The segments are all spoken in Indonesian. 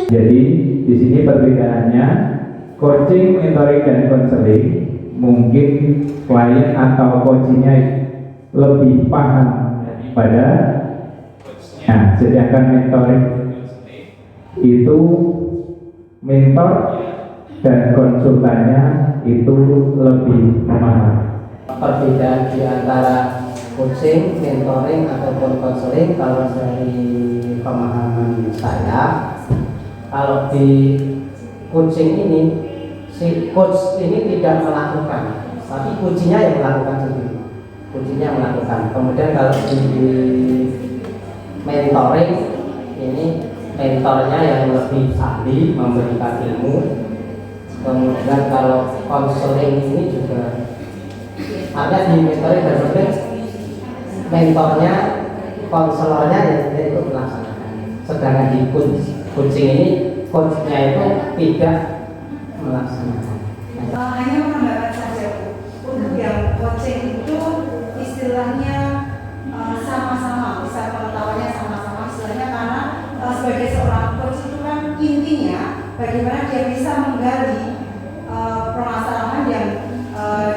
Jadi di sini perbedaannya coaching, mentoring dan konseling mungkin klien atau coachnya lebih paham pada coachnya, sedangkan mentoring itu mentor dan konsultannya itu lebih memahami. Perbedaan di antara coaching, mentoring ataupun konseling, kalau dari pemahaman saya, kalau di coaching ini si coach ini tidak melakukan, tapi coachnya yang melakukan sendiri. Coachnya melakukan. Kemudian kalau di mentoring ini mentornya yang lebih ahli memberikan ilmu. Kemudian kalau konseling ini juga ada di mentoring dan konseling, mentornya, konselornya yang ikut melaksanakan. Sedangkan di coaching ini coachnya itu tidak melaksanakan. Hanya menambahkan saja Bu, untuk yang coaching itu istilahnya sama-sama, bisa pengetahuannya sama-sama istilahnya, karena sebagai seorang coach itu kan intinya bagaimana dia bisa menggali permasalahan yang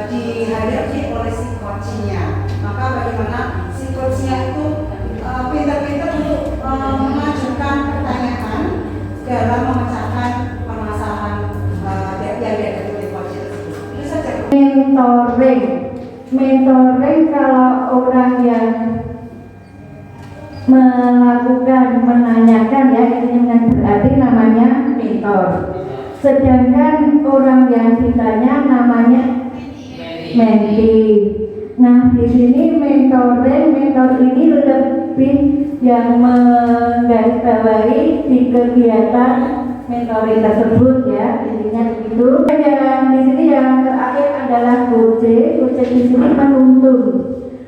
dihadapi oleh si coachnya. Maka bagaimana si coachnya itu pintar-pintar untuk mengajukan pertanyaan dalam memecahkan permasalahan yang dihadapi oleh coach tersebut. Itu saja. Mentoring kalau orang yang melakukan, menanyakan ya, ini berarti namanya mentor. Sedangkan orang yang ditanya namanya mentee. Nah, di sini mentor ini lebih yang menggarisbawahi di kegiatan mentoring tersebut ya, intinya begitu. Yang di sini yang terakhir adalah coaching di sini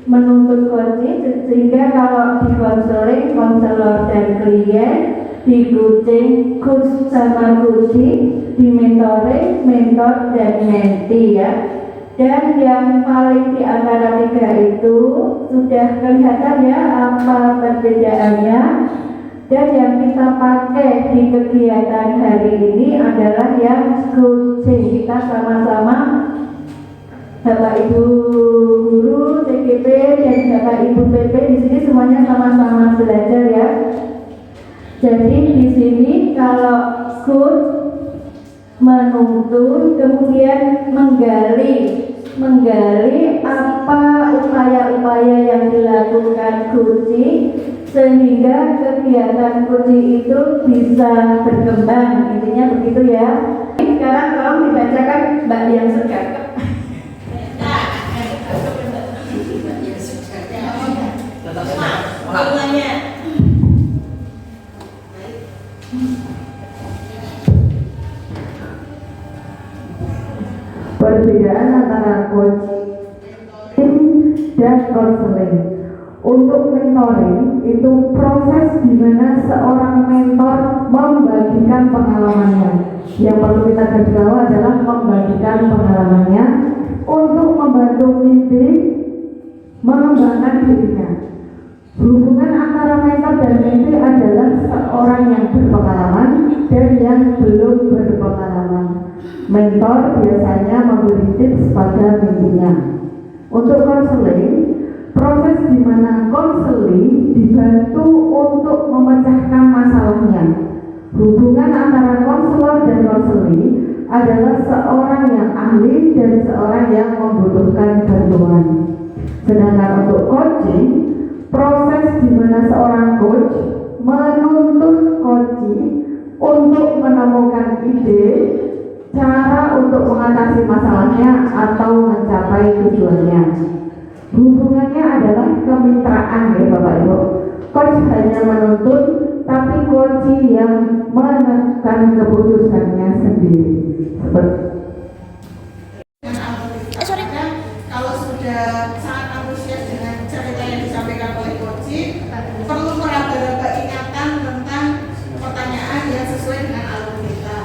menuntun coaching, sehingga kalau di konseling, konselor dan klien, di coaching, coach sama coaching, di mentoring, mentor dan mentee ya. Dan yang paling di antara tiga itu sudah kelihatan ya apa perbedaannya. Dan yang kita pakai di kegiatan hari ini adalah yang coaching. Kita sama-sama Bapak Ibu guru CGP dan Bapak Ibu PP di sini semuanya sama-sama belajar ya. Jadi di sini kalau coach menuntun, kemudian menggali apa upaya-upaya yang dilakukan coaching sehingga kegiatan coaching itu bisa berkembang, intinya begitu ya. Sekarang tolong dibacakan Mbak yang sekarang. Perbedaan antara coaching dan konseling. Untuk mentoring itu proses di mana seorang mentor membagikan pengalamannya. Yang perlu kita garis bawah adalah membagikan pengalamannya untuk membantu membimbing mengembangkan dirinya. Hubungan antara mentor dan mentee adalah seorang yang berpengalaman dan yang belum berpengalaman. Mentor biasanya memberi tips pada mentee-nya. Untuk konseling, proses di mana konseling dibantu untuk memecahkan masalahnya. Hubungan antara konselor dan konseling adalah seorang yang ahli dan seorang yang membutuhkan bantuan. Sedangkan untuk coaching, proses di mana seorang coach menuntun coaching untuk menemukan ide, cara untuk mengatasi masalahnya atau mencapai tujuannya. Hubungannya adalah kemitraan ya Bapak Ibu. Coach hanya menuntun, tapi coach yang menekan keputusannya sendiri. Kalau sudah sangat antusias dengan cerita yang disampaikan oleh coaching, perlu meraba-raba ingatan tentang pertanyaan yang sesuai dengan alur kita.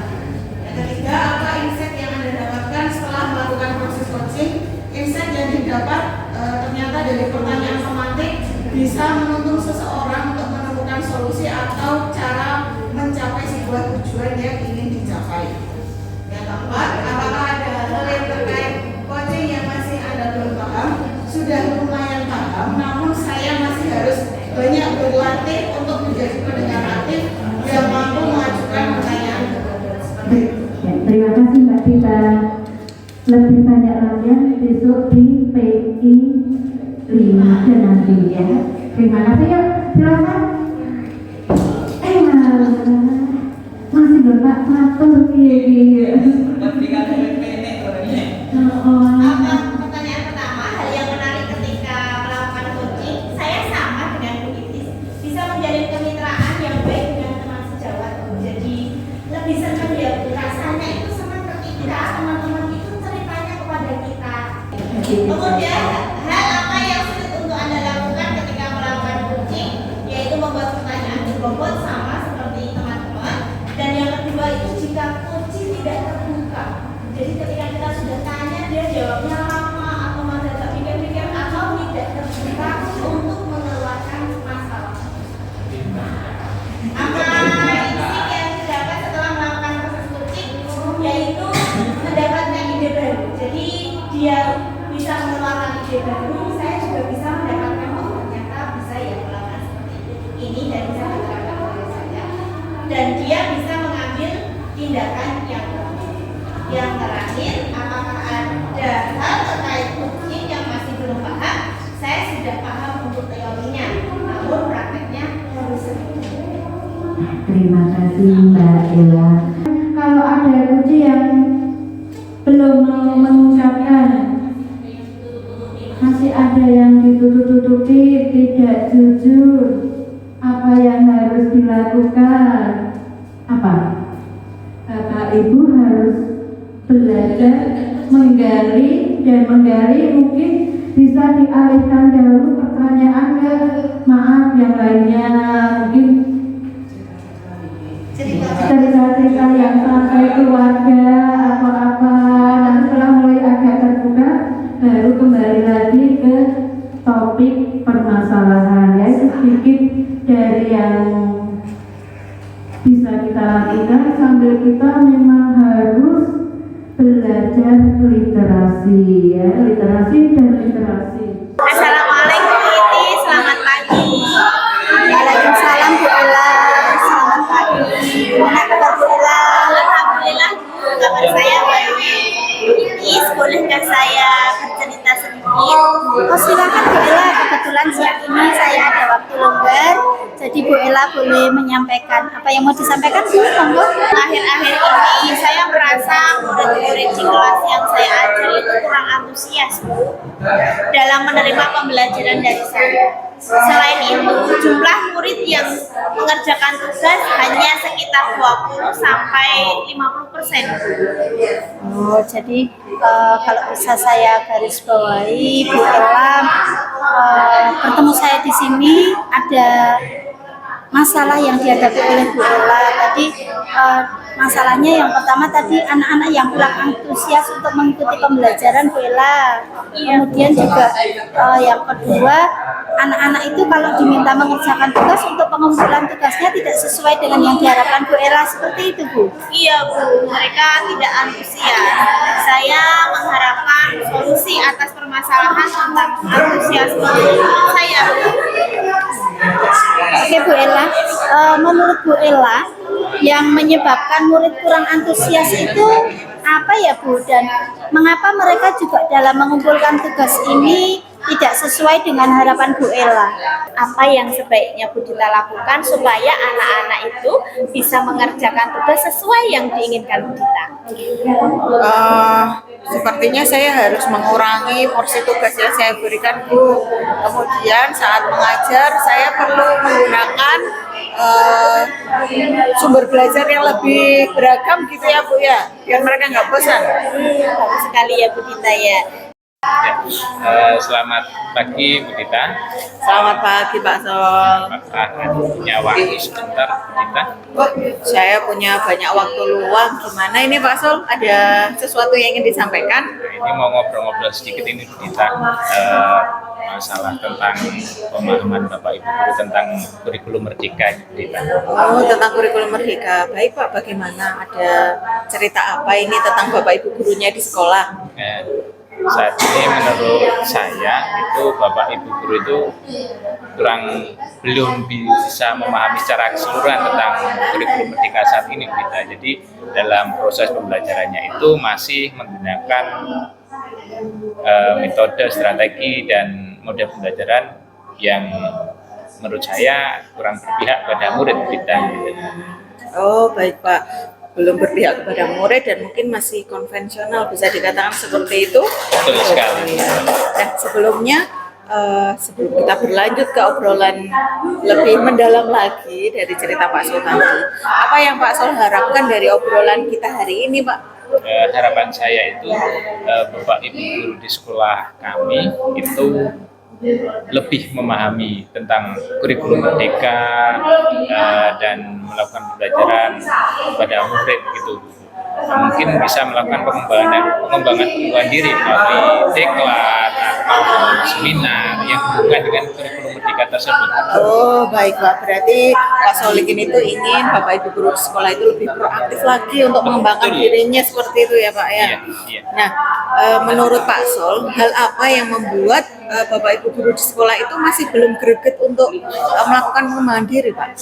Yang ketiga, apa insight yang Anda dapatkan setelah melakukan proses coaching? Insight yang didapat ternyata dari pertanyaan semantik bisa menuntun seseorang untuk menemukan solusi atau cara mencapai sebuah tujuan yang ingin dicapai. Yang keempat, apakah ada hal yang terkait coaching yang masih Anda belum paham? Sudah lumayan paham, namun saya masih harus banyak berlatih untuk menjadi pendengar aktif yang mampu mengajukan pertanyaan kepada seperti itu. Ya, terima kasih Mbak Tita. Lebih banyak lagi besok di PI 5 nanti ya. Terima kasih ya. Silakan. Masih Bapak matur piye. Pertanyaan pertama, hal yang menarik ketika melakukan coaching, saya sama dengan Bu Itis, bisa menjalin kemitraan yang baik dengan teman sejawat. Jadi lebih senang ya, rasanya itu senang ketika teman-teman itu ceritanya kepada kita. Kemudian hal apa yang sulit untuk Anda lakukan ketika melakukan coaching, yaitu membuat pertanyaan berbobot sama seperti teman-teman. Dan yang kedua itu jika coaching tidak terbuka. Jadi ketika kita sudah tanya dia jawabnya lama atau masih agak pikir-pikir atau tidak terbuka untuk mengeluarkan masalah. Apa isi yang didapat setelah melakukan proses coaching, yaitu mendapatkan ide baru. Jadi dia bisa mengeluarkan ide baru, saya juga bisa mendapatkan ternyata bisa ya melakukan seperti ini dan bisa diterapkan oleh saya. Dan dia bisa mengambil tindakan yang baru. Yang terakhir, apakah ada hal terkait coaching yang masih belum paham? Saya sudah paham untuk teorinya, namun prakteknya harus sedikit. Terima kasih Mbak Ella. Kalau ada kunci yang belum mau mengucapkan, masih ada yang ditutup-tutupi, tidak jujur, apa yang harus dilakukan? Apa? Bapak Ibu harus belajar menggali mungkin bisa dialihkan dahulu pertanyaan ke maaf yang lainnya, mungkin cerita-cerita yang sampai keluarga atau apa. Nanti setelah mulai agak terbuka baru kembali lagi ke topik permasalahan ya. Itu sedikit dari yang bisa kita lakukan sambil kita memang harus belajar literasi ya, literasi dan literasi. Assalamualaikum Bu Iti, selamat pagi. Waalaikumsalam Bu Ella, selamat pagi. Gimana kabar Bu Ella? Alhamdulillah Bu, kabar saya baik. Bu Itis, bolehkah saya bercerita sedikit? Oh silakan Bu Ella, kebetulan siang ini saya ada waktu longgar. Jadi Bu Ella boleh menyampaikan apa yang mau disampaikan Bu, monggo. Akhir-akhir ini saya merasa murid-murid di kelas yang saya ajar itu kurang antusias Bu dalam menerima pembelajaran dari saya. Selain itu, jumlah murid yang mengerjakan tugas hanya sekitar 20 sampai 50%. Oh, jadi kalau bisa saya garis bawahi, Bu Ella, bertemu saya di sini ada masalah yang dihadapi oleh Bu Ella. Tadi masalahnya yang pertama tadi anak-anak yang kurang antusias untuk mengikuti pembelajaran Bu Ella. Kemudian juga yang kedua, anak-anak itu kalau diminta mengerjakan tugas untuk pengumpulan tugasnya tidak sesuai dengan yang diharapkan Bu Ella, seperti itu Bu. Iya Bu, mereka tidak antusias. Saya mengharapkan solusi atas permasalahan tentang antusiasme saya. Oke Bu Ella, menurut Bu Ella yang menyebabkan murid kurang antusias itu apa ya Bu, dan mengapa mereka juga dalam mengumpulkan tugas ini tidak sesuai dengan harapan Bu Ella? Apa yang sebaiknya Bu Dita lakukan supaya anak-anak itu bisa mengerjakan tugas sesuai yang diinginkan Bu Dita? Sepertinya saya harus mengurangi porsi tugas yang saya berikan Bu. Kemudian saat mengajar saya perlu menggunakan sumber belajar yang lebih beragam gitu ya Bu ya, biar mereka nggak bosan. Bagus sekali ya Bu Dita ya. Selamat pagi Bu Dita. Selamat pagi Pak Sol. Apakah punya waktu sebentar Bu Dita? Oh, saya punya banyak waktu luang. Gimana ini Pak Sol? Ada sesuatu yang ingin disampaikan? Ini mau ngobrol-ngobrol sedikit ini Bu Dita. masalah tentang pemahaman Bapak Ibu guru tentang kurikulum merdeka gitu. Oh, tentang kurikulum merdeka. Baik Pak, bagaimana? Ada cerita apa ini tentang Bapak Ibu gurunya di sekolah? Saat ini menurut saya itu Bapak Ibu guru itu belum bisa memahami secara keseluruhan tentang kurikulum merdeka saat ini kita. Jadi dalam proses pembelajarannya itu masih menggunakan metode, strategi dan model pembelajaran yang menurut saya kurang berpihak pada murid kita. Oh, baik Pak. Belum berpihak kepada murid dan mungkin masih konvensional, bisa dikatakan seperti itu. Betul sekali. Nah, sebelum kita berlanjut ke obrolan lebih mendalam lagi dari cerita Pak Sol tadi, apa yang Pak Sol harapkan dari obrolan kita hari ini, Pak? Harapan saya itu Bapak Ibu guru di sekolah kami itu lebih memahami tentang kurikulum merdeka dan melakukan pembelajaran kepada murid gitu. Mungkin bisa melakukan pengembangan diri melalui diklat atau seminar yang berhubungan dengan kurikulum merdeka tersebut. Oh, baik Pak. Berarti Pak Solikin itu ingin Bapak Ibu guru di sekolah itu lebih proaktif lagi untuk mengembangkan dirinya seperti itu ya Pak ya. Iya. Nah, menurut Pak Sol, hal apa yang membuat Bapak Ibu guru di sekolah itu masih belum greget untuk melakukan pengembangan diri, Pak?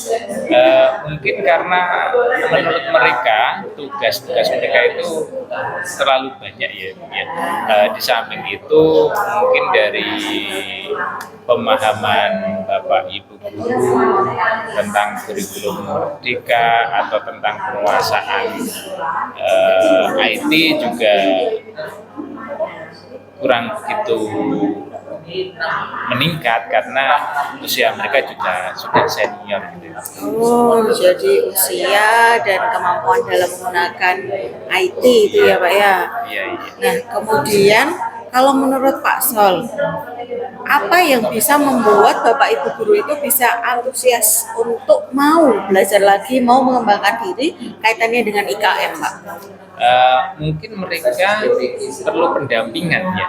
Mungkin karena menurut mereka tugas-tugas mereka itu terlalu banyak ya. Di samping itu mungkin dari pemahaman Bapak Ibu guru tentang kurikulum merdeka atau tentang penguasaan IT juga kurang begitu meningkat karena usia mereka juga sudah senior gitu. Oh, jadi usia dan kemampuan dalam menggunakan IT itu ya Pak ya? Iya. Nah, kemudian kalau menurut Pak Sol, apa yang bisa membuat Bapak Ibu guru itu bisa antusias untuk mau belajar lagi, mau mengembangkan diri kaitannya dengan IKM, Pak? Mungkin mereka perlu pendampingan ya,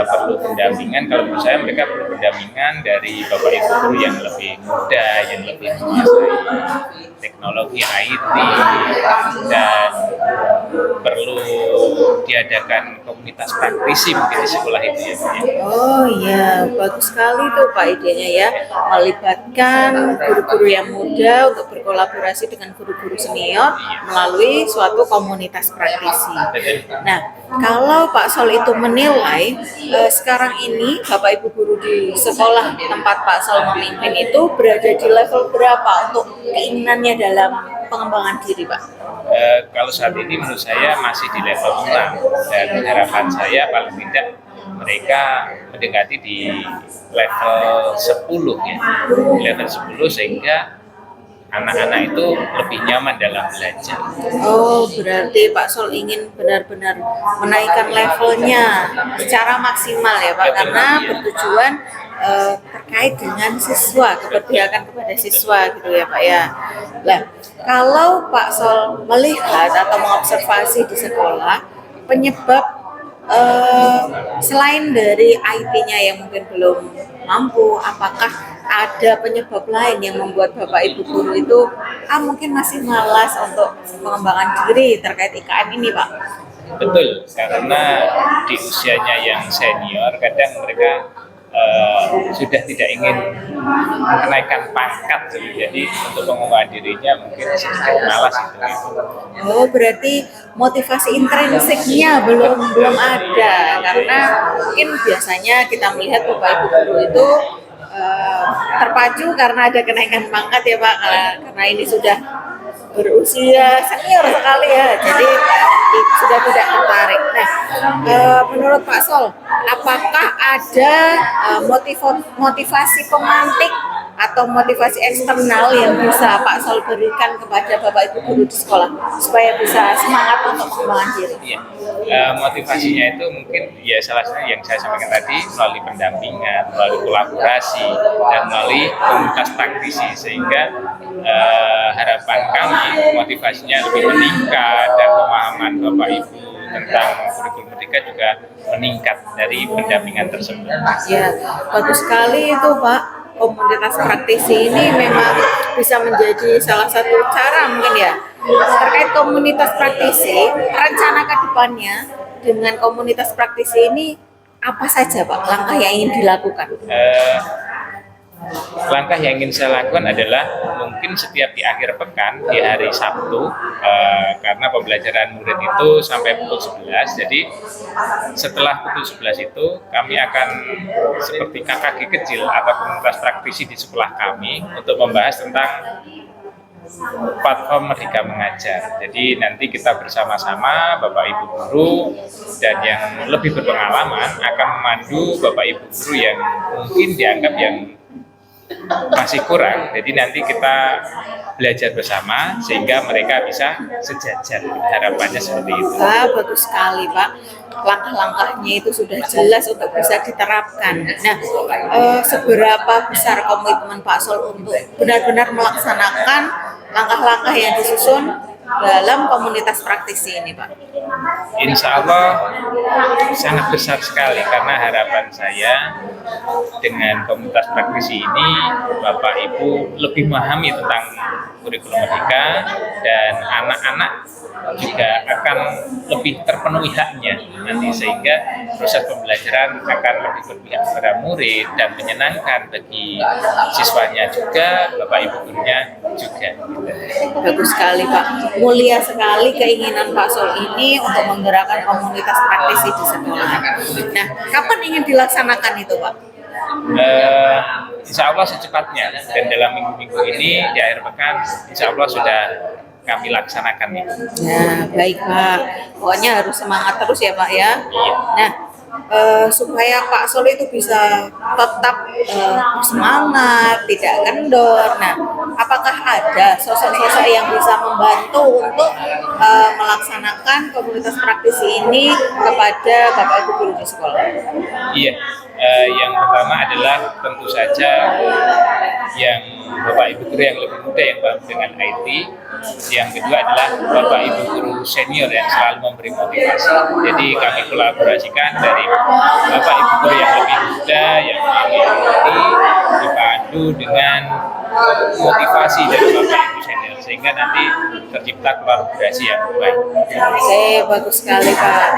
perlu pendampingan. Kalau menurut saya mereka perlu pendampingan dari Bapak Ibu guru yang lebih muda, yang lebih menguasai teknologi IT, dan perlu diadakan komunitas praktisi mungkin di sekolah itu ya. Oh iya, bagus sekali tuh Pak idenya ya, melibatkan guru-guru yang muda untuk berkolaborasi dengan guru-guru senior melalui suatu komunitas praktisi. Nah, kalau Pak Sol itu menilai sekarang ini Bapak Ibu guru di sekolah tempat Pak Sol memimpin itu berada di level berapa untuk keinginannya dalam pengembangan diri, Pak? Kalau saat ini menurut saya masih di level 6 dan harapan saya paling tidak mereka mendekati di level 10 ya, level 10 sehingga anak-anak itu lebih nyaman dalam belajar. Oh, berarti Pak Sol ingin benar-benar menaikkan levelnya secara maksimal ya Pak, karena bertujuan terkait dengan siswa, keberpihakan kepada siswa gitu ya Pak ya. Nah, kalau Pak Sol melihat atau mengobservasi di sekolah, penyebab selain dari IT-nya yang mungkin belum mampu, apakah ada penyebab lain yang membuat Bapak Ibu guru itu mungkin masih malas untuk pengembangan diri terkait IKM ini, Pak? Betul, karena di usianya yang senior kadang mereka sudah tidak ingin menaikkan pangkat, jadi untuk pengembangan dirinya mungkin sedikit malas itu. Oh, berarti motivasi intrinsiknya belum ada, karena mungkin biasanya kita melihat Bapak Ibu guru itu terpacu karena ada kenaikan pangkat ya Pak, karena ini sudah berusia senior sekali ya, jadi sudah tidak tertarik. Nah, menurut Pak Sol, apakah ada motivasi pemantik atau motivasi eksternal yang bisa Pak Sol berikan kepada Bapak Ibu guru di sekolah supaya bisa semangat untuk pengembangan diri? Iya. Motivasinya itu mungkin ya salah satunya yang saya sampaikan tadi melalui pendampingan, melalui kolaborasi dan melalui komunitas praktisi, sehingga harapan kami motivasinya lebih meningkat dan pemahaman Bapak Ibu tentang kurikulum merdeka juga meningkat dari pendampingan tersebut. Ya, bagus sekali itu Pak. Komunitas praktisi ini memang bisa menjadi salah satu cara mungkin ya. Terkait komunitas praktisi, rencana ke depannya dengan komunitas praktisi ini apa saja Pak langkah yang ingin dilakukan? Langkah yang ingin saya lakukan adalah mungkin setiap di akhir pekan di hari Sabtu, karena pembelajaran murid itu sampai pukul 11, jadi setelah pukul 11 itu kami akan seperti KKG kecil atau komunitas praktisi di sekolah kami untuk membahas tentang platform Merdeka Mengajar. Jadi nanti kita bersama-sama Bapak Ibu guru dan yang lebih berpengalaman akan memandu Bapak Ibu guru yang mungkin dianggap yang masih kurang. Jadi nanti kita belajar bersama sehingga mereka bisa sejajar. Harapannya seperti itu. Bagus sekali Pak. Langkah-langkahnya itu sudah jelas untuk bisa diterapkan. Nah, seberapa besar komitmen Pak Sol untuk benar-benar melaksanakan langkah-langkah yang disusun dalam komunitas praktisi ini Pak? Insya Allah sangat besar sekali, karena harapan saya dengan komunitas praktisi ini Bapak Ibu lebih memahami tentang kurikulum merdeka dan anak-anak juga akan lebih terpenuhi haknya nanti, sehingga proses pembelajaran akan lebih berpihak kepada murid dan menyenangkan bagi siswanya juga, Bapak Ibu gurunya juga. Bagus sekali Pak, mulia sekali keinginan Pak Sol ini untuk menggerakkan komunitas praktisi di sekolah. Nah, kapan ingin dilaksanakan itu Pak? Insya Allah secepatnya, dan dalam minggu-minggu ini di akhir pekan insya Allah sudah kami laksanakan itu. Nah, baik Pak, pokoknya harus semangat terus ya Pak ya. Nah, supaya Pak Sol itu bisa tetap bersemangat, tidak kendor. Nah, apakah ada sosok-sosok yang bisa membantu untuk melaksanakan komunitas praktisi ini kepada Bapak Ibu guru di sekolah? Iya, yang pertama adalah tentu saja yang Bapak Ibu guru yang lebih muda yang paham dengan IT. Yang kedua adalah Bapak Ibu guru senior yang selalu memberi motivasi. Jadi kami kolaborasikan dari Bapak Ibu guru yang lebih muda yang memiliki dipandu dengan motivasi dari Bapak Ibu senior, sehingga nanti tercipta kolaborasi yang baik. Oke, bagus sekali Pak.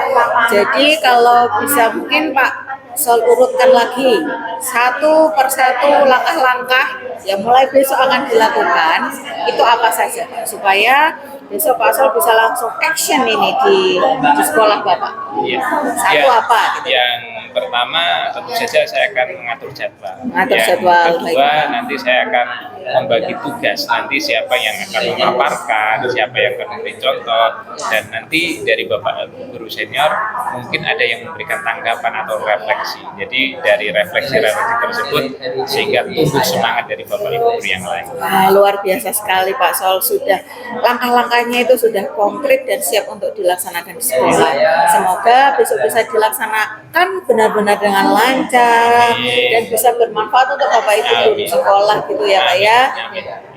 Jadi kalau bisa mungkin Pak Sol urutkan lagi satu persatu langkah-langkah yang mulai besok akan dilakukan, itu apa saja Pak, supaya besok Pak Sol bisa langsung action ini di sekolah Bapak. Iya. Satu apa gitu? Yang pertama tentu saja saya akan mengatur jadwal. Mengatur Yang jadwal, kedua baik. nanti saya akan membagi tugas, nanti siapa yang akan memaparkan, siapa yang akan memberi contoh, dan nanti dari Bapak guru senior mungkin ada yang memberikan tanggapan atau refleksi. Jadi dari refleksi-refleksi tersebut sehingga tumbuh semangat dari Bapak Ibu guru yang lain. Wah, luar biasa sekali Pak Sol, sudah langkah-langkahnya itu sudah konkret dan siap untuk dilaksanakan di sekolah. Semoga besok bisa dilaksanakan benar-benar dengan lancar dan bisa bermanfaat untuk Bapak Ibu guru di sekolah gitu ya Pak ya.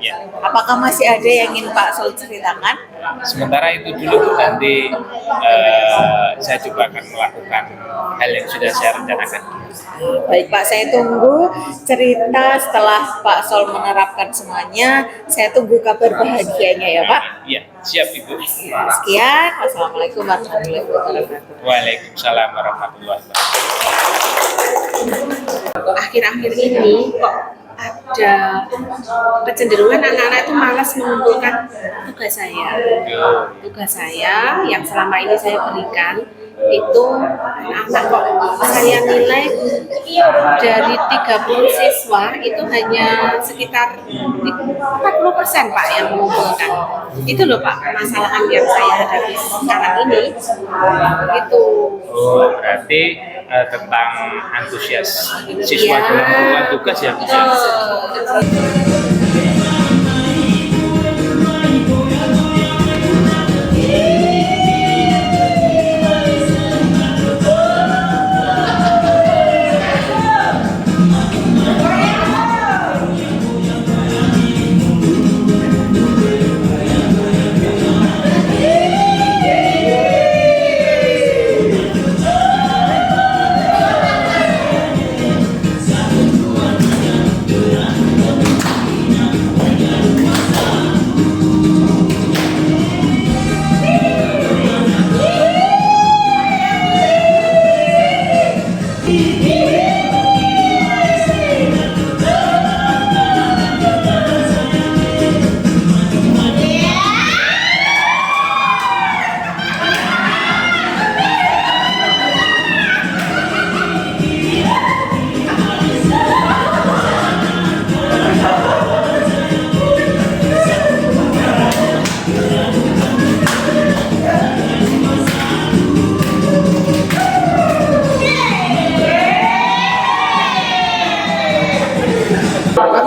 Ya. Apakah masih ada yang ingin Pak Sol ceritakan? Sementara itu dulu, nanti saya coba akan melakukan hal yang sudah saya rencanakan. Baik Pak, saya tunggu cerita setelah Pak Sol menerapkan semuanya. Saya tunggu kabar bahagianya ya Pak. Iya, siap Ibu. Sekian, wassalamualaikum warahmatullahi wabarakatuh. Waalaikumsalam warahmatullahi wabarakatuh. Akhir-akhir ini kok ada kecenderungan anak-anak itu malas mengumpulkan tugas saya. Tugas saya yang selama ini saya berikan itu anak kok saya nilai dari 30 siswa itu hanya sekitar 40% Pak yang mengumpulkan. Itu loh Pak masalah yang saya hadapi sekarang ini. Itu. Oh, berarti tentang antusias siswa dalam mengumpulkan tugas ya.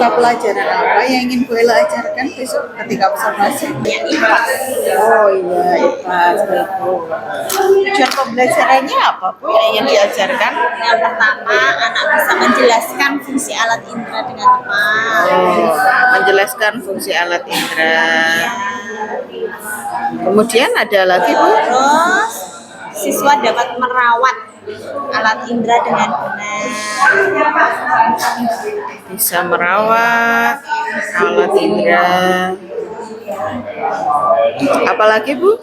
mata pelajaran apa yang ingin Bu Ella ajarkan besok ketika observasi? IPA. Oh iya, ikhlas baik Bu. Tujuan pembelajarannya apa Bu yang ingin diajarkan? Yang pertama, anak bisa menjelaskan fungsi alat indera dengan tepat. Oh, menjelaskan fungsi alat indera. Kemudian ada lagi Bu? Terus siswa dapat merawat alat indera dengan benar. Bisa merawat alat indera. Apalagi Bu?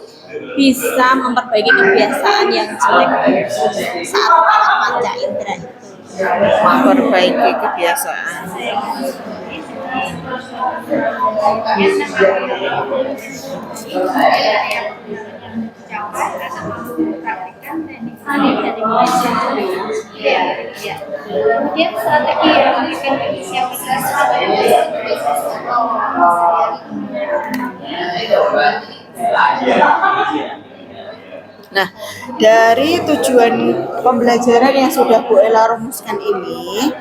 Bisa memperbaiki kebiasaan yang jelek saat merawat panca indera itu. Memperbaiki kebiasaan. Kemudian strategi yang akan disiapkan Nah, dari tujuan pembelajaran yang sudah Bu Ella rumuskan ini,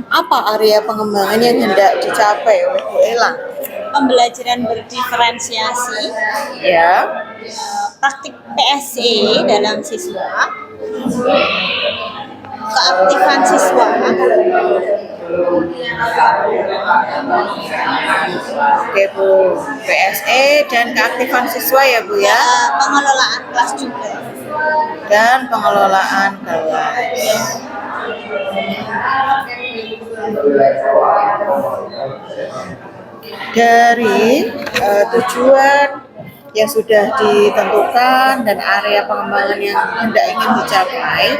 apa area pengembangan yang hendak dicapai oleh Bu Ella? Pembelajaran berdiferensiasi, Ya, praktik PSE dalam siswa, keaktifan siswa, oke Bu. PSE dan keaktifan siswa ya Bu ya, pengelolaan kelas juga. dan pengelolaan kelas. Dari tujuan yang sudah ditentukan dan area pengembangan yang hendak ingin dicapai,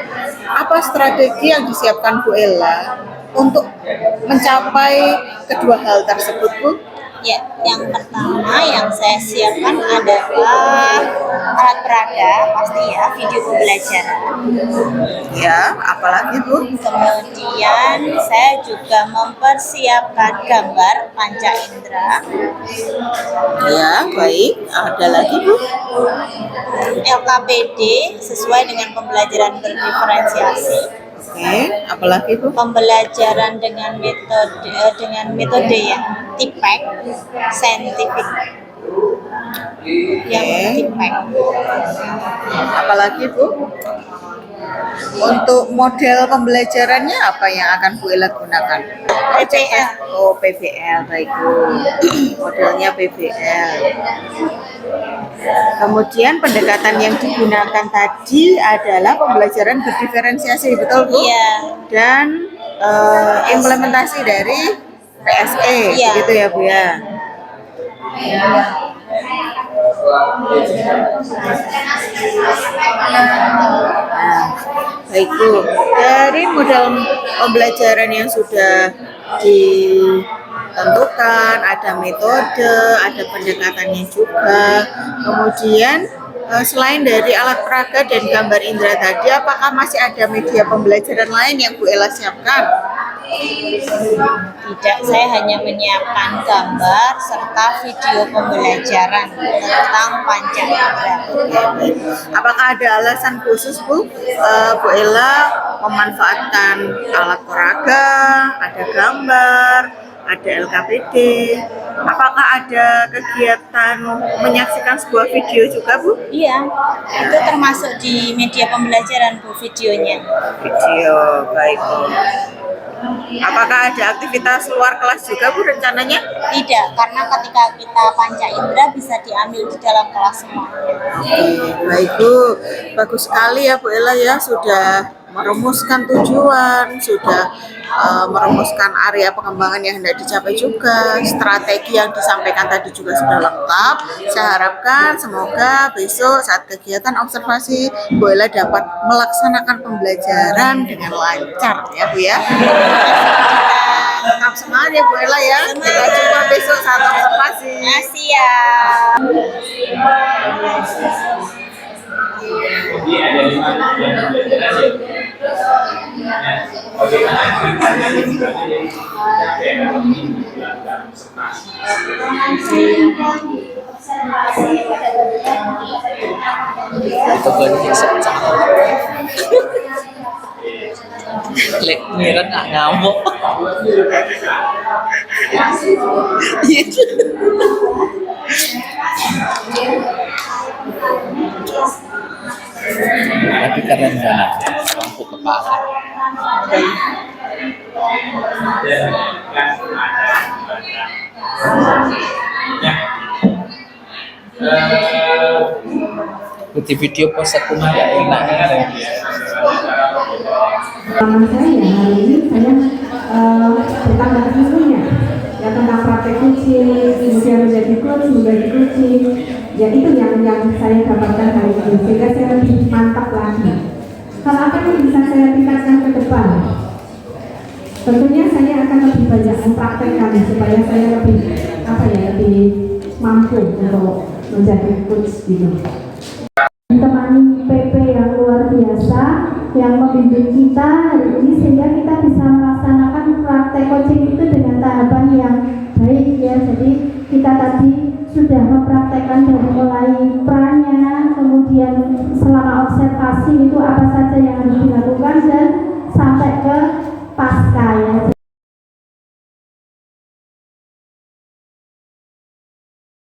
apa strategi yang disiapkan Bu Ella untuk mencapai kedua hal tersebut Bu? Ya, yang pertama yang saya siapkan adalah alat peraga, pasti ya, video pembelajaran. Ya, apalagi Bu? Kemudian saya juga mempersiapkan gambar panca indera, Ya, baik. Ada lagi Bu? LKPD sesuai dengan pembelajaran berdiferensiasi, Oke, apalagi Bu? pembelajaran dengan metode yang TIPEC, scientific, yang TIPEC. Apalagi Bu? Untuk model pembelajarannya apa yang akan Bu Ella gunakan? PBL. Oh, PBL, baik Bu. Modelnya PBL. Kemudian pendekatan yang digunakan tadi adalah pembelajaran berdiferensiasi, betul Bu? Iya. Dan implementasi dari PSE, Iya. gitu ya Bu ya. Nah, baik Bu, dari model pembelajaran yang sudah ditentukan, ada metode, ada pendekatannya juga. Kemudian selain dari alat peraga dan gambar indera tadi, apakah masih ada media pembelajaran lain yang Bu Ella siapkan? Tidak, saya hanya menyiapkan gambar serta video pembelajaran tentang panca indera. Apakah ada alasan khusus Bu Ella memanfaatkan alat peraga, ada gambar, ada LKPD? Apakah ada kegiatan menyaksikan sebuah video juga Bu? Iya, itu termasuk di media pembelajaran Bu, videonya. Video, baik Bu. Apakah ada aktivitas luar kelas juga Bu rencananya? Tidak, karena ketika kita panca indera bisa diambil di dalam kelas semuanya. Oke, baik Bu. Bagus sekali ya Bu Ella ya, sudah merumuskan tujuan, sudah merumuskan area pengembangan yang hendak dicapai juga, strategi yang disampaikan tadi juga sudah lengkap. Saya harapkan semoga besok saat kegiatan observasi Bu Ella dapat melaksanakan pembelajaran dengan lancar ya Bu ya. Tetap semangat ya Bu Ella ya. Kita jumpa besok saat observasi. Makasih ya. Jadi ada 5 tujuan pembelajaran ya. Nah, bagaimana kita Lek ngiran nggak ngamuk. Tapi keren banget, lampu kepala. Ikuti video post aku nggak enak. Pengalaman saya ya hari ini saya bertambah ilmunya ya tentang praktek kucing, kemudian menjadi kucing, ya itu yang saya dapatkan hari ini sehingga saya lebih mantap lagi. Hal apa yang bisa saya tingkatkan ke depan? Tentunya saya akan lebih banyak mempraktekkan supaya saya lebih mampu untuk menjadi coach gitu. Temani PP yang luar biasa yang membimbing kita hari ini sehingga kita bisa melaksanakan praktek coaching itu dengan tahapan yang baik ya. Jadi kita tadi sudah mempraktekkan dari mulai perannya, kemudian selama observasi itu apa saja yang harus dilakukan